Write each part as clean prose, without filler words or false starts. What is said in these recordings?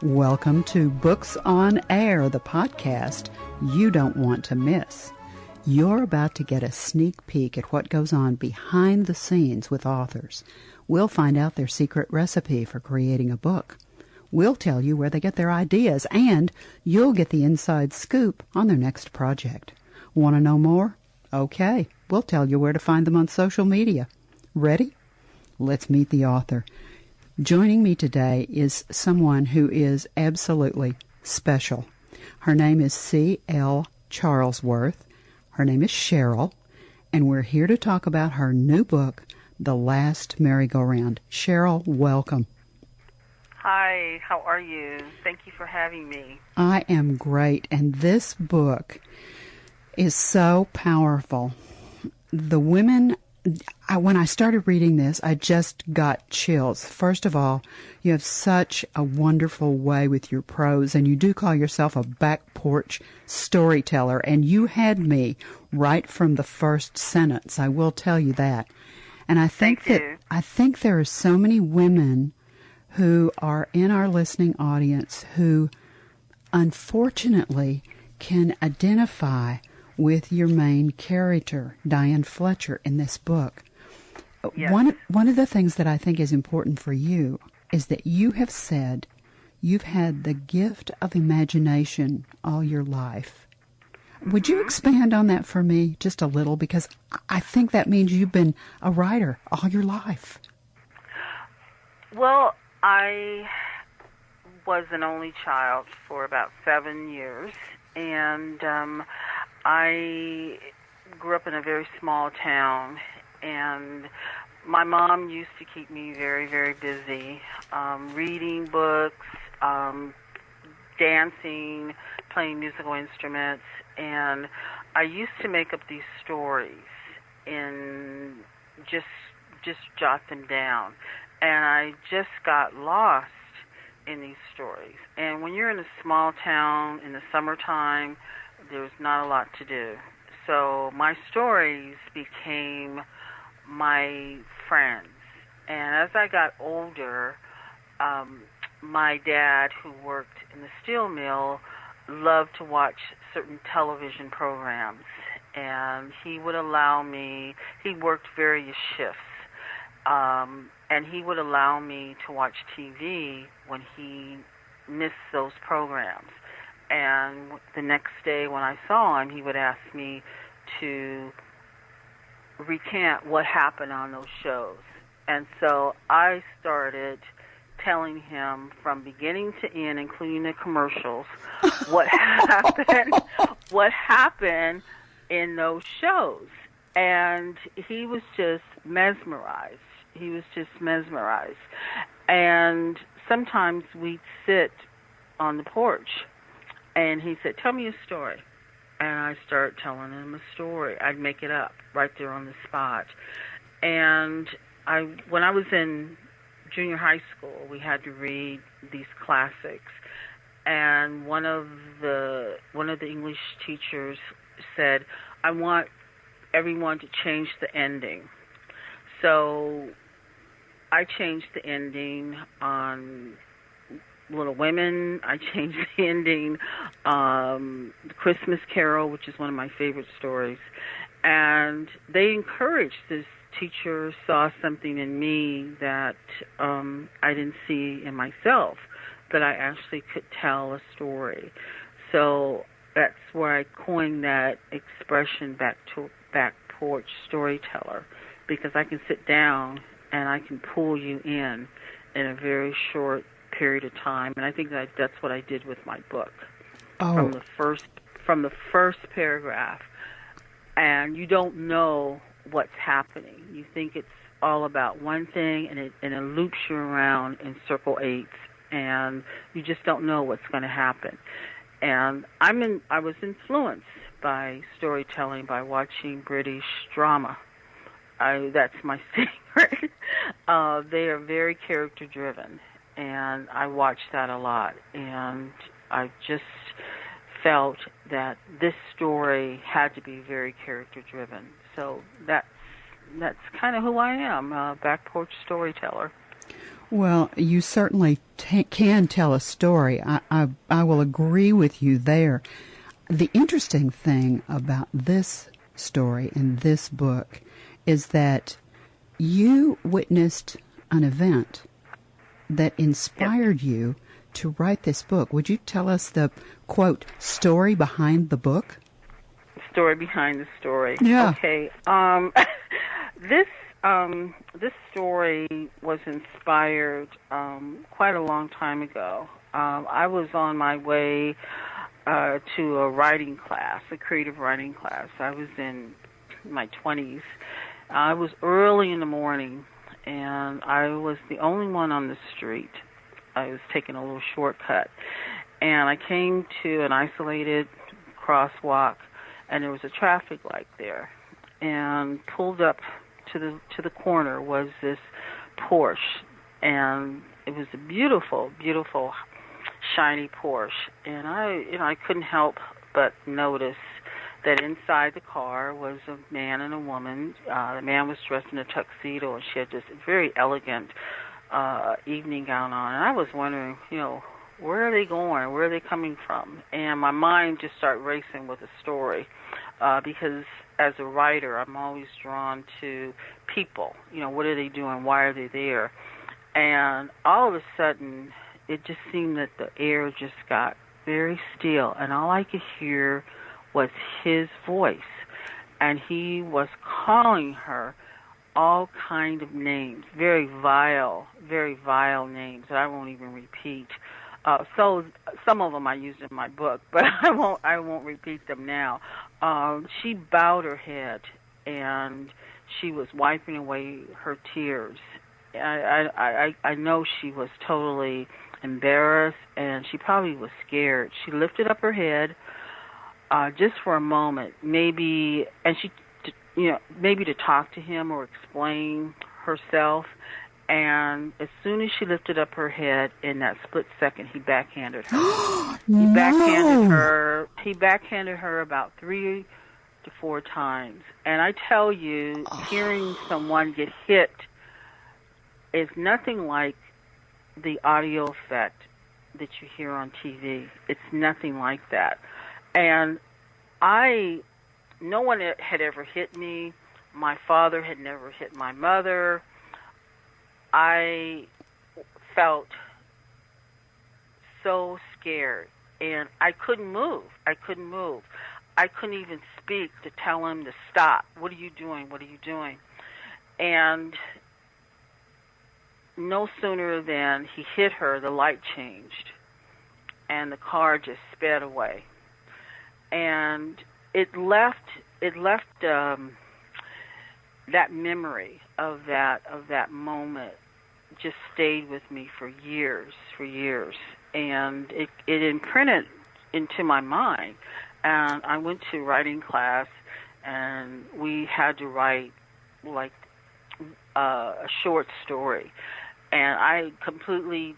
Welcome to Books on Air, the podcast you don't want to miss. You're about to get a sneak peek at what goes on behind the scenes with authors. We'll find out their secret recipe for creating a book. We'll tell you where they get their ideas, and you'll get the inside scoop on their next project. Want to know more? Okay, we'll tell you where to find them on social media. Ready? Let's meet the author. Joining me today is someone who is absolutely special. Her name is C.L. Charlesworth. Her name is Cheryl, and we're here to talk about her new book, The Last Merry-Go-Round. Cheryl, welcome. Hi, how are you? Thank you for having me. I am great, and this book is so powerful. The women, when I started reading this, I just got chills. First of all, you have such a wonderful way with your prose, and you do call yourself a back porch storyteller, and you had me right from the first sentence. I will tell you that. And I think there are so many women who are in our listening audience who unfortunately can identify with your main character, Diane Fletcher, in this book. Yes. One of the things that I think is important for you is that you have said you've had the gift of imagination all your life. Would you expand on that for me just a little? Because I think that means you've been a writer all your life. Well, I was an only child for about 7 years, and I grew up in a very small town, and my mom used to keep me very, very busy, reading books, dancing, playing musical instruments, and I used to make up these stories and just jot them down. And I just got lost in these stories. And when you're in a small town in the summertime, there's not a lot to do. So my stories became my friends. And as I got older, my dad, who worked in the steel mill, loved to watch certain television programs. And he would allow me, he worked various shifts. And he would allow me to watch TV when he missed those programs. And the next day when I saw him, he would ask me to recant what happened on those shows. And so I started telling him from beginning to end, including the commercials, what happened in those shows. And he was just mesmerized. And sometimes we'd sit on the porch, and he said, "Tell me a story." And I start telling him a story. I'd make it up right there on the spot. And when I was in junior high school, we had to read these classics. And one of the English teachers said, "I want everyone to change the ending." So I changed the ending on Little Women. I changed the ending The Christmas Carol, which is one of my favorite stories. And they encouraged this teacher, saw something in me that I didn't see in myself, that I actually could tell a story. So that's where I coined that expression, back porch storyteller, because I can sit down and I can pull you in a very short period of time. And I think that's what I did with my book. Oh. From the first paragraph. And you don't know what's happening. You think it's all about one thing, and it loops you around in circle eights, and you just don't know what's going to happen. And I was influenced by storytelling by watching British drama. That's my secret. They are very character-driven, and I watch that a lot. And I just felt that this story had to be very character-driven. So that's kind of who I am, a back porch storyteller. Well, you certainly can tell a story. I will agree with you there. The interesting thing about this story in this book is that you witnessed an event that inspired you to write this book. Would you tell us the, quote, story behind the book? Story behind the story. Yeah. Okay. This story was inspired quite a long time ago. I was on my way to a writing class, a creative writing class. I was in my 20s. I was early in the morning, and I was the only one on the street. I was taking a little shortcut, and I came to an isolated crosswalk, and there was a traffic light there, and pulled up to the corner was this Porch, and it was a beautiful, beautiful, shiny Porch, and I couldn't help but notice that inside the car was a man and a woman. The man was dressed in a tuxedo, and she had this very elegant evening gown on. And I was wondering, where are they going? Where are they coming from? And my mind just started racing with the story because as a writer, I'm always drawn to people. What are they doing? Why are they there? And all of a sudden, it just seemed that the air just got very still, and all I could hear was his voice, and he was calling her all kind of names, very vile names that I won't even repeat. So some of them I used in my book, but I won't repeat them now. She bowed her head, and she was wiping away her tears. I know she was totally embarrassed, and she probably was scared. She lifted up her head just for a moment, maybe, and maybe to talk to him or explain herself. And as soon as she lifted up her head, in that split second, he backhanded her. No. He backhanded her about 3 to 4 times. And I tell you, hearing someone get hit is nothing like the audio effect that you hear on TV. It's nothing like that. And no one had ever hit me. My father had never hit my mother. I felt so scared, and I couldn't move. I couldn't even speak to tell him to stop. What are you doing? What are you doing? And no sooner than he hit her, the light changed, and the car just sped away. And it left that memory of that moment just stayed with me for years, and it imprinted into my mind. And I went to writing class, and we had to write like a short story, and I completely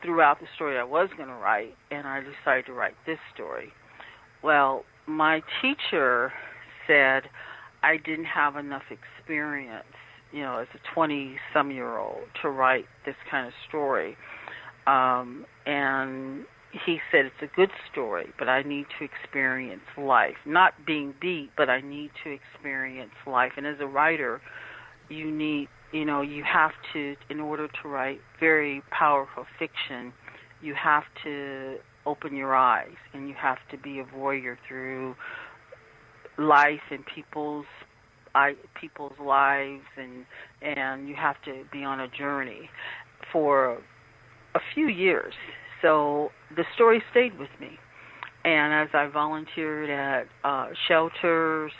threw out the story I was going to write, and I decided to write this story. Well, my teacher said I didn't have enough experience, as a 20-some-year-old to write this kind of story. And he said it's a good story, but I need to experience life. Not being beat, but I need to experience life. And as a writer, you need, you have to, in order to write very powerful fiction, you have to open your eyes, and you have to be a voyeur through life and people's lives, and you have to be on a journey for a few years. So the story stayed with me, and as I volunteered at shelters,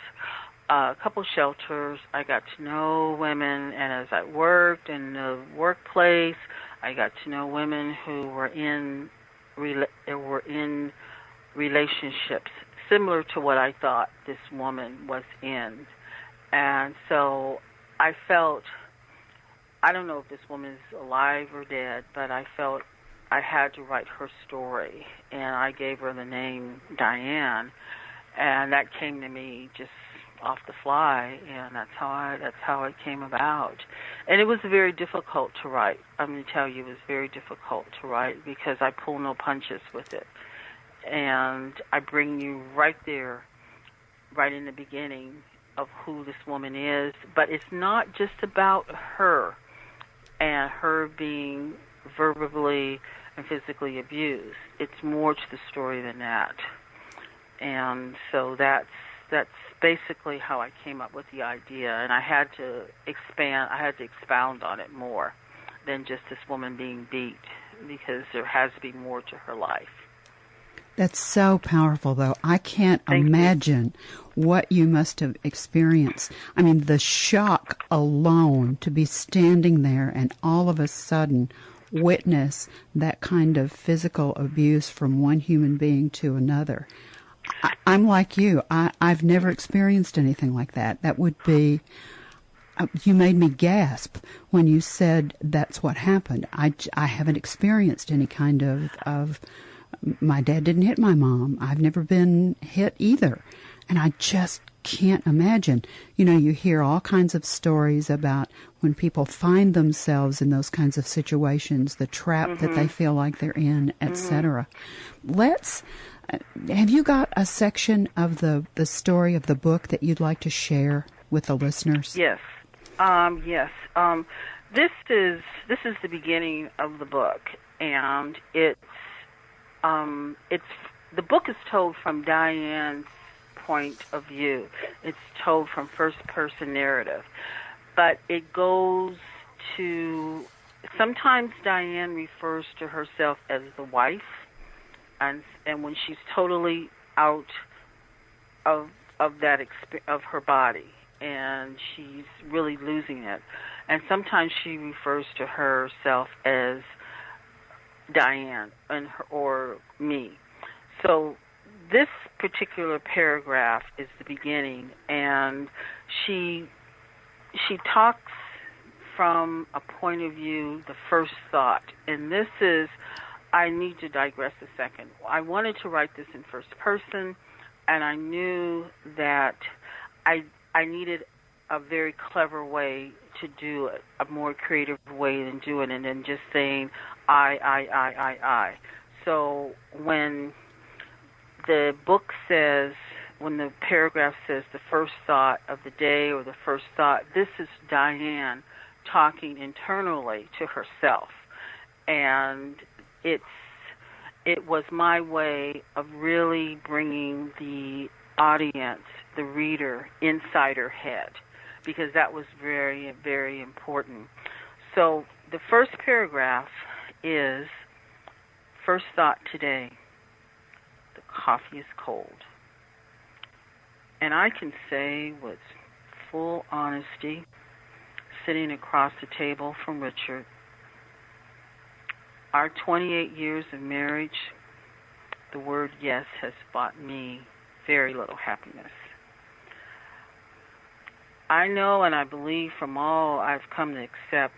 a couple shelters, I got to know women, and as I worked in the workplace, I got to know women who were in relationships similar to what I thought this woman was in. And so I felt, I don't know if this woman is alive or dead, but I felt I had to write her story. And I gave her the name Diane, and that came to me just off the fly, and that's how it came about. And it was very difficult to write. I'm going to tell you, it was very difficult to write because I pull no punches with it, and I bring you right there, right in the beginning of who this woman is. But it's not just about her and her being verbally and physically abused. It's more to the story than that. And so that's basically how I came up with the idea, and I had to expound on it more than just this woman being beat, because there has to be more to her life. That's so powerful, though. I can't imagine what you must have experienced. I mean, the shock alone to be standing there and all of a sudden witness that kind of physical abuse from one human being to another. I'm like you. I've never experienced anything like that. That would be... you made me gasp when you said that's what happened. I haven't experienced any kind of... My dad didn't hit my mom. I've never been hit either. And I just can't imagine. You know, you hear all kinds of stories about when people find themselves in those kinds of situations, the trap that they feel like they're in, etc. Have you got a section of the story of the book that you'd like to share with the listeners? Yes. Yes. This is the beginning of the book, and it's the book is told from Diane's point of view. It's told from first-person narrative, but it goes to... Sometimes Diane refers to herself as the wife, and when she's totally out of her body, and she's really losing it. And sometimes she refers to herself as Diane or me. So this particular paragraph is the beginning, and she talks from a point of view, the first thought. And this is... I need to digress a second. I wanted to write this in first person, and I knew that I needed a very clever way to do it, a more creative way than do it, and then just saying I. So when the book says, when the paragraph says the first thought of the day or the first thought, this is Diane talking internally to herself. And it was my way of really bringing the audience, the reader, inside her head, because that was very, very important. So the first paragraph is, first thought today, the coffee is cold. And I can say with full honesty, sitting across the table from Richard, our 28 years of marriage, the word yes has brought me very little happiness. I know and I believe from all I've come to accept,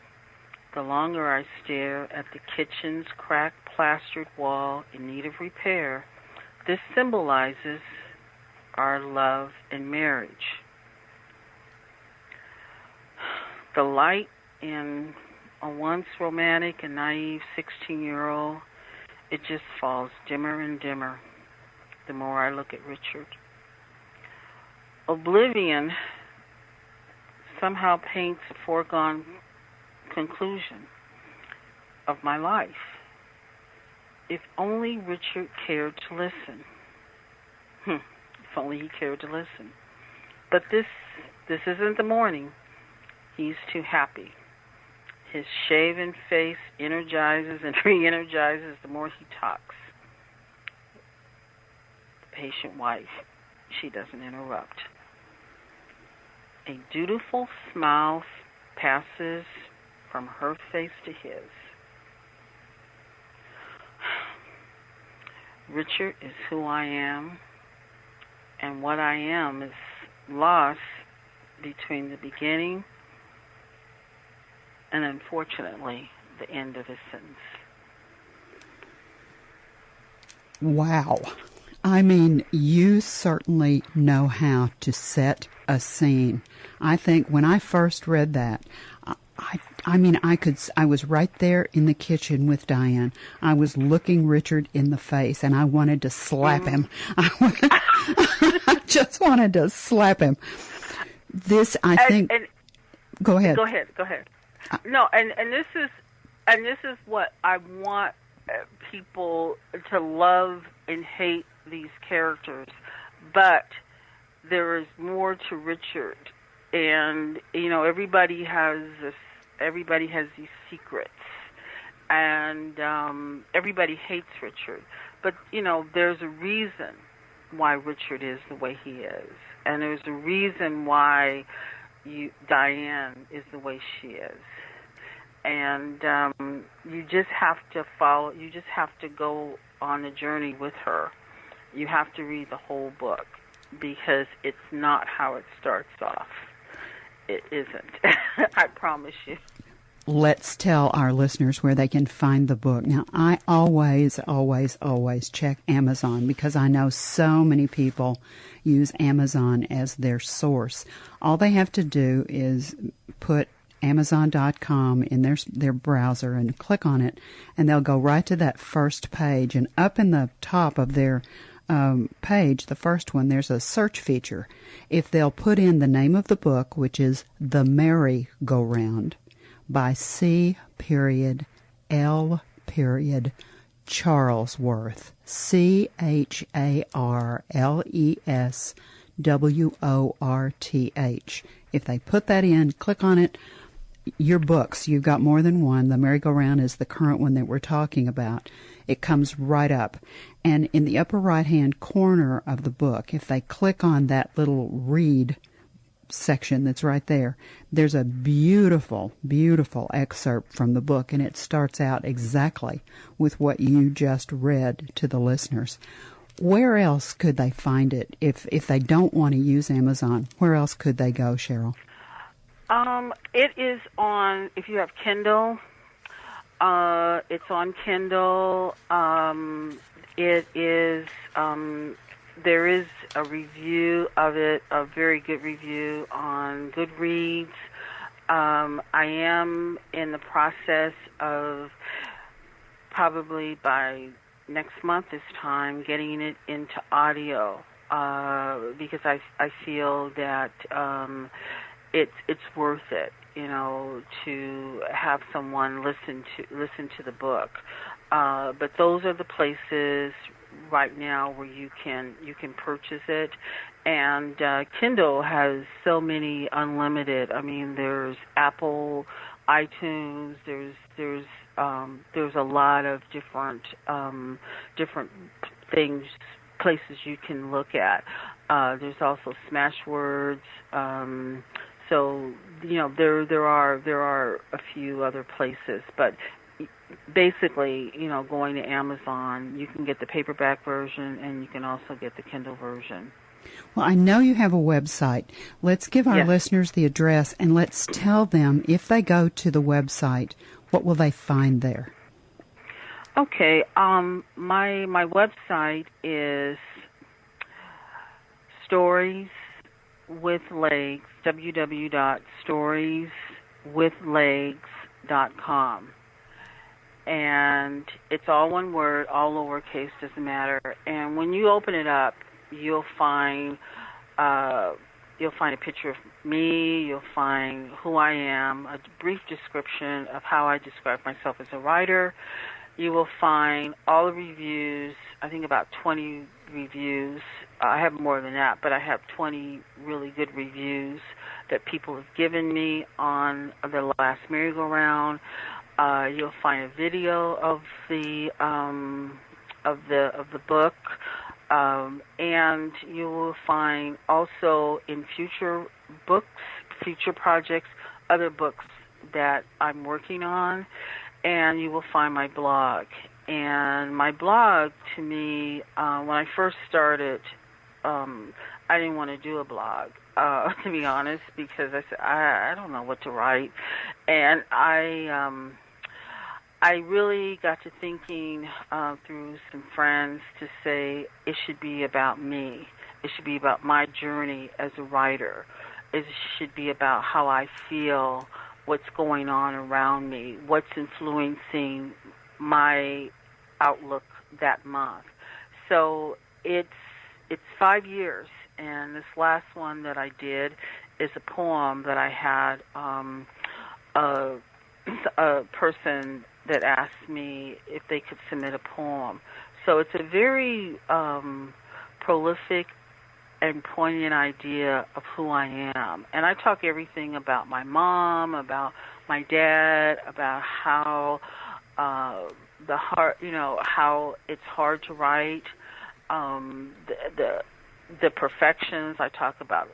the longer I stare at the kitchen's cracked plastered wall in need of repair, this symbolizes our love and marriage. The light in a once romantic and naive 16-year-old, it just falls dimmer and dimmer the more I look at Richard. Oblivion somehow paints a foregone conclusion of my life. If only Richard cared to listen. If only he cared to listen. But this isn't the morning. He's too happy. His shaven face energizes and re-energizes the more he talks. The patient wife, she doesn't interrupt. A dutiful smile passes from her face to his. Richard is who I am, and what I am is lost between the beginning and, unfortunately, the end of his sentence. Wow. I mean, you certainly know how to set a scene. I think when I first read that, I was right there in the kitchen with Diane. I was looking Richard in the face, and I wanted to slap him. I just wanted to slap him. This, I think. Go ahead. Go ahead. No, and this is what I want people to love and hate these characters, but there is more to Richard, and everybody has these secrets, and everybody hates Richard, but there's a reason why Richard is the way he is, and there's a reason why Diane is the way she is. And you just have to follow. You just have to go on a journey with her. You have to read the whole book because it's not how it starts off. It isn't. I promise you. Let's tell our listeners where they can find the book. Now, I always check Amazon because I know so many people use Amazon as their source. All they have to do is put Amazon.com in their browser and click on it, and they'll go right to that first page. And up in the top of their page, the first one, there's a search feature. If they'll put in the name of the book, which is The Merry-Go-Round by C. L. Charlesworth, Charlesworth. If they put that in, click on it, your books, you've got more than one. The Merry-Go-Round is the current one that we're talking about. It comes right up. And in the upper right-hand corner of the book, if they click on that little read section that's right there, there's a beautiful, beautiful excerpt from the book, and it starts out exactly with what you just read to the listeners. Where else could they find it if they don't want to use Amazon? Where else could they go, Cheryl? It is on, if you have Kindle, it's on Kindle. It is, there is a review of it, a very good review on Goodreads. I am in the process of, probably by next month this time, getting it into audio, because I feel that it's worth it, to have someone listen to the book. But those are the places right now where you can purchase it. And Kindle has so many unlimited. I mean, there's Apple, iTunes. There's a lot of different things, places you can look at. There's also Smashwords. So there are a few other places, but basically, going to Amazon, you can get the paperback version and you can also get the Kindle version. Well, I know you have a website. Let's give our listeners the address, and let's tell them, if they go to the website, what will they find there? Okay, my website is Stories with Legs, www.storieswithlegs.com. And it's all one word, all lowercase, doesn't matter. And when you open it up, you'll find a picture of me, you'll find who I am, a brief description of how I describe myself as a writer. You will find all the reviews, I think about 20 reviews. I have more than that, but I have 20 really good reviews that people have given me on the last merry-go-round. You'll find a video of the book, and you will find also in future books, future projects, other books that I'm working on, and you will find my blog. And my blog, to me, when I first started, I didn't want to do a blog, to be honest, because I said, I don't know what to write. And I I really got to thinking through some friends to say it should be about me. It should be about my journey as a writer. It should be about how I feel, what's going on around me, what's influencing my outlook that month. So it's 5 years, and this last one that I did is a poem that I had a person that asked me if they could submit a poem. So it's a very prolific and poignant idea of who I am. And I talk everything about my mom, about my dad, about how how it's hard to write, the perfections. I talk about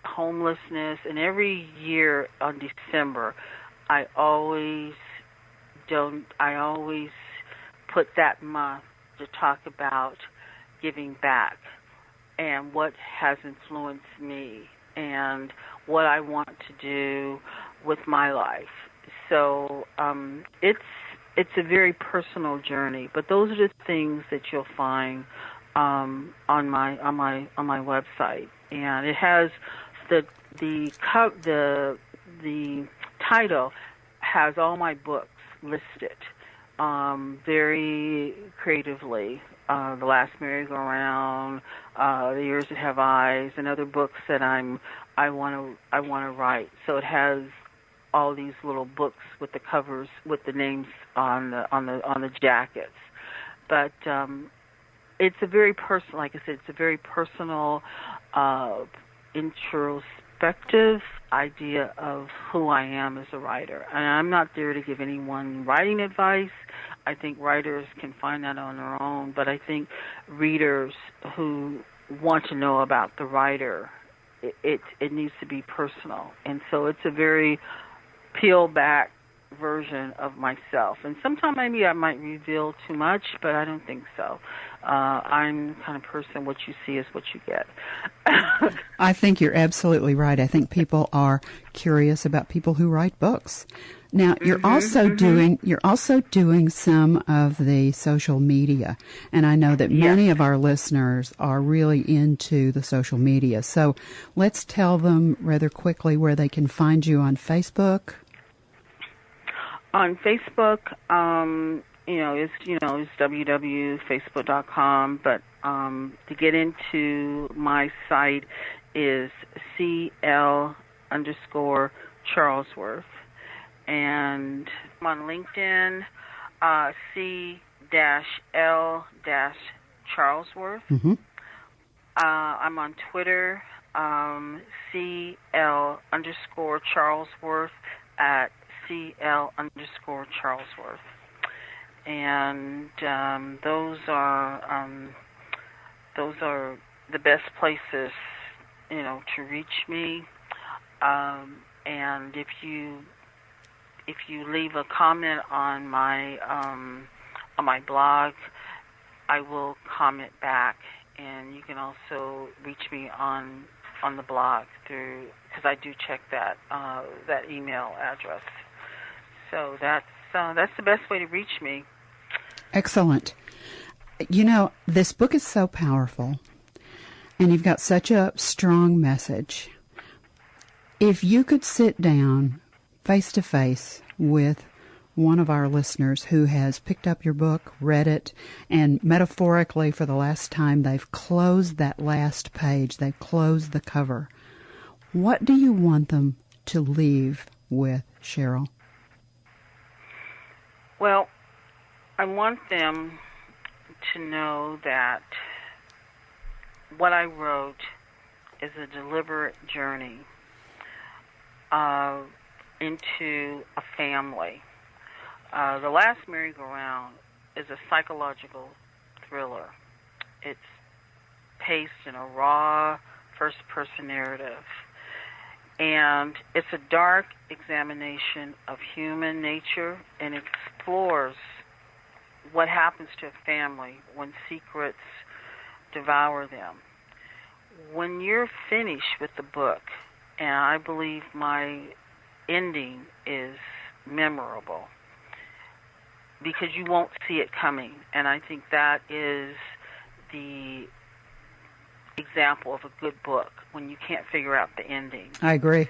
homelessness, and every year on December, I always put that month to talk about giving back and what has influenced me and what I want to do with my life. So it's a very personal journey, but those are the things that you'll find on my website, and it has the title has all my books listed very creatively. The Last Merry-Go-Round, The Years That Have Eyes, and other books that I want to write. So it has all these little books with the covers with the names on the jackets. But it's a very personal, like I said, it's a very personal, introspective idea of who I am as a writer. And I'm not there to give anyone writing advice. I think writers can find that on their own, but I think readers who want to know about the writer, it needs to be personal. And so it's a very peeled back version of myself. And sometimes maybe I might reveal too much, but I don't think so. I'm the kind of person, what you see is what you get. I think you're absolutely right. I think people are curious about people who write books. Now, you're also doing some of the social media, and I know that many of our listeners are really into the social media. So let's tell them rather quickly where they can find you on Facebook. On Facebook, it's www.facebook.com, but to get into my site is CL_Charlesworth. And I'm on LinkedIn, C-L-Charlesworth. Mm-hmm. I'm on Twitter, CL_Charlesworth at CL_Charlesworth. And those are the best places, to reach me. And if you leave a comment on my blog, I will comment back, and you can also reach me on the blog through, because I do check that email address. So that's the best way to reach me. Excellent. This book is so powerful, and you've got such a strong message. If you could sit down face to face with one of our listeners who has picked up your book, read it, and metaphorically for the last time they've closed that last page, they've closed the cover, what do you want them to leave with, Cheryl? Well, I want them to know that what I wrote is a deliberate journey into a family. The Last Merry-Go-Round is a psychological thriller. It's paced in a raw, first-person narrative. And it's a dark examination of human nature and explores what happens to a family when secrets devour them. When you're finished with the book, and I believe my ending is memorable, because you won't see it coming. And I think that is the example of a good book, when you can't figure out the ending. I agree.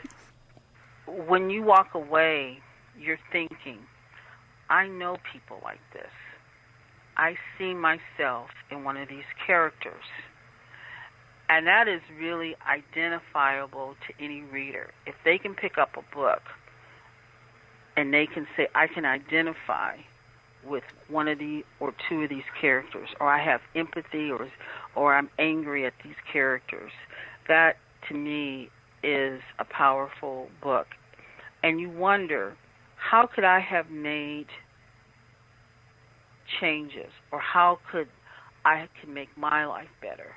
When you walk away, you're thinking, I know people like this. I see myself in one of these characters. And that is really identifiable to any reader. If they can pick up a book and they can say, I can identify with one of the or two of these characters, or I have empathy, or I'm angry at these characters, that to me is a powerful book. And you wonder, how could I have made changes, or how could I make my life better?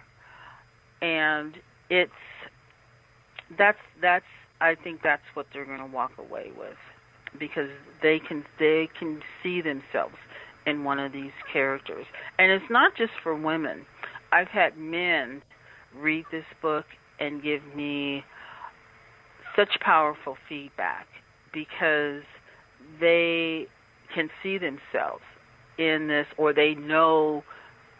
And I think that's what they're going to walk away with, because they can see themselves in one of these characters. And it's not just for women. I've had men read this book and give me such powerful feedback, because they can see themselves in this, or they know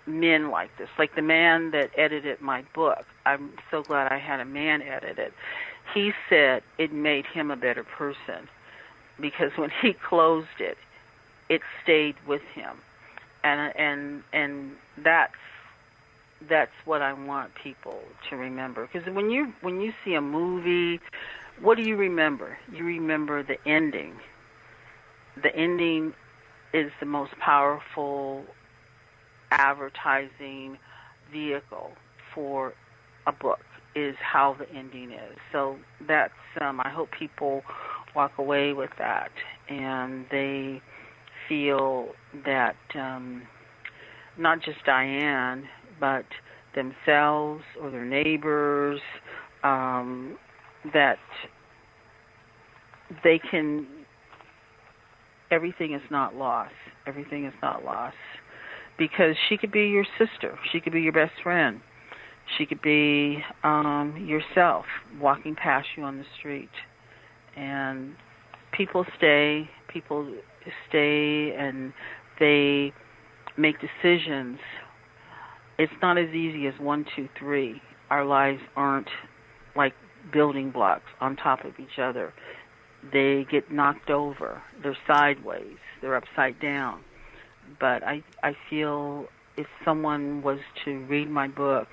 men like this. Like the man that edited my book, I'm so glad I had a man edit it. He said it made him a better person, because when he closed it, it stayed with him. And that's what I want people to remember. Because when you see a movie, what do you remember? You remember the ending. The ending is the most powerful advertising vehicle for a book, is how the ending is. So that's, I hope people walk away with that, and they feel that not just Diane, but themselves or their neighbors, that they can, everything is not lost. Everything is not lost. Because she could be your sister. She could be your best friend. She could be yourself walking past you on the street. And people stay and they make decisions. It's not as easy as 1, 2, 3. Our lives aren't like building blocks on top of each other. They get knocked over. They're sideways. They're upside down. But I feel if someone was to read my book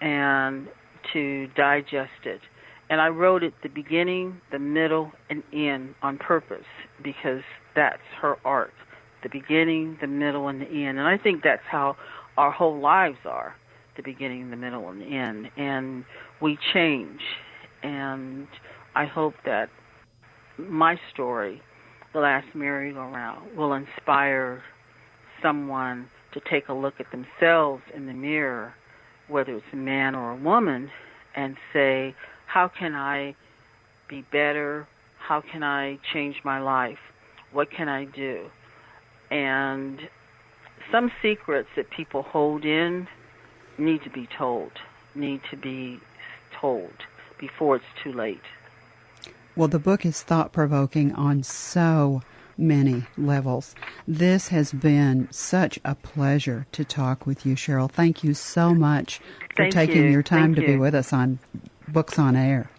and to digest it, and I wrote it the beginning, the middle, and end on purpose, because that's her arc, the beginning, the middle, and the end. And I think that's how our whole lives are, the beginning, the middle, and the end. And we change. And I hope that my story, The Last Merry-Go-Round, will inspire someone to take a look at themselves in the mirror, whether it's a man or a woman, and say, how can I be better? How can I change my life? What can I do? And some secrets that people hold in need to be told before it's too late. Well, the book is thought-provoking on so many levels. This has been such a pleasure to talk with you, Cheryl. Thank you so much for taking your time to be with us on Books on Air.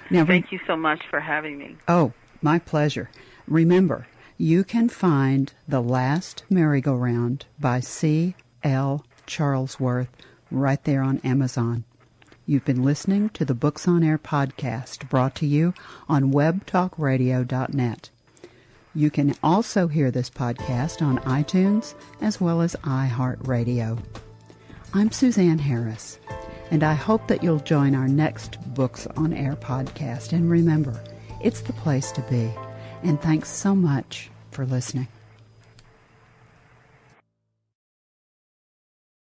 Now, thank you so much for having me. Oh, my pleasure. Remember, you can find The Last Merry-Go-Round by C.L. Charlesworth right there on Amazon. You've been listening to the Books on Air podcast, brought to you on webtalkradio.net. You can also hear this podcast on iTunes as well as iHeartRadio. I'm Suzanne Harris, and I hope that you'll join our next Books on Air podcast. And remember, it's the place to be. And thanks so much for listening.